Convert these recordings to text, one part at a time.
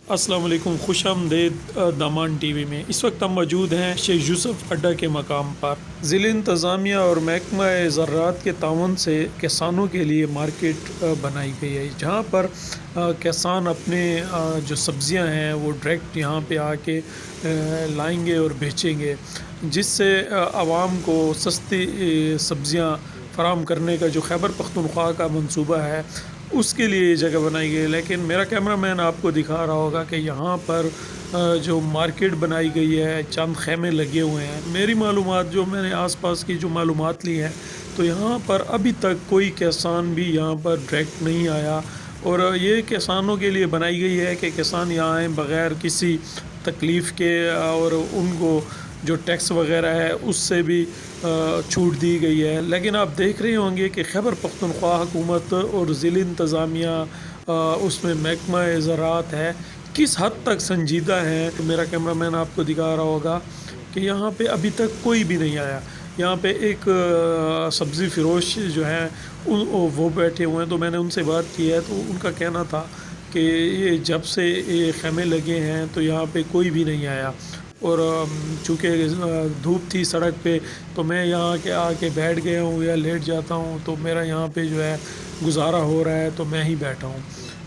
अस्सलाम वालेकुम, खुश आमदीद दामान टी वी में। इस वक्त हम मौजूद हैं शेख यूसुफ अड्डा के मकाम पर। ज़िला इंतज़ामिया और महकमा ज़राअत के ताउन से किसानों के लिए मार्केट बनाई गई है, जहाँ पर किसान अपने जो सब्ज़ियाँ हैं वो डायरेक्ट यहाँ पे आके लाएंगे और बेचेंगे, जिससे आवाम को सस्ती सब्ज़ियाँ फराम करने का जो खैबर पख्तूनख्वा का मंसूबा है उसके लिए ये जगह बनाई गई है। लेकिन मेरा कैमरामैन आपको दिखा रहा होगा कि यहाँ पर जो मार्केट बनाई गई है, चंद खेमे लगे हुए हैं। मेरी मालूमात जो मैंने आसपास की जो मालूमात ली हैं, तो यहाँ पर अभी तक कोई किसान भी यहाँ पर डायरेक्ट नहीं आया, और ये किसानों के लिए बनाई गई है कि किसान यहाँ आएँ बग़ैर किसी तकलीफ़ के, और उनको जो टैक्स वगैरह है उससे भी छूट दी गई है। लेकिन आप देख रहे होंगे कि खैबर पख्तूनख्वा हुकूमत और ज़िला इंतज़ामिया उसमें महकमा ज़राअत है किस हद तक संजीदा है। तो मेरा कैमरामैन आपको दिखा रहा होगा कि यहाँ पे अभी तक कोई भी नहीं आया। यहाँ पे एक सब्ज़ी फ़रोश जो हैं वो बैठे हुए हैं, तो मैंने उनसे बात की है, तो उनका कहना था कि ये जब से ये खेमे लगे हैं तो यहाँ पे कोई भी नहीं आया, और चूँकि धूप थी सड़क पे, तो मैं यहाँ के आके बैठ गया हूँ या लेट जाता हूँ, तो मेरा यहाँ पे जो है गुजारा हो रहा है, तो मैं ही बैठा हूँ।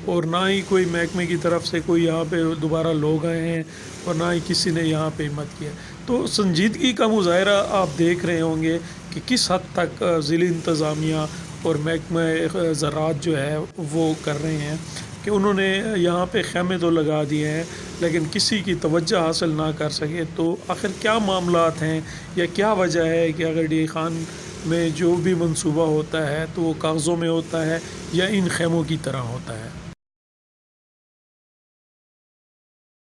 और ना ही कोई महकमे की तरफ से कोई यहाँ पे दोबारा लोग आए हैं, और ना ही किसी ने यहाँ पे हिम्मत किया। तो संजीदगी का मुज़ाहरा आप देख रहे होंगे कि किस हद तक ज़िला इंतज़ामिया और महकमा ज़राअत जो है वो कर रहे हैं कि उन्होंने यहाँ पे खेमे तो लगा दिए हैं, लेकिन किसी की तवज्जो हासिल ना कर सके। तो आखिर क्या मामलात हैं या क्या वजह है कि अगर डी खान में जो भी मंसूबा होता है तो वो कागज़ों में होता है या इन खेमों की तरह होता है।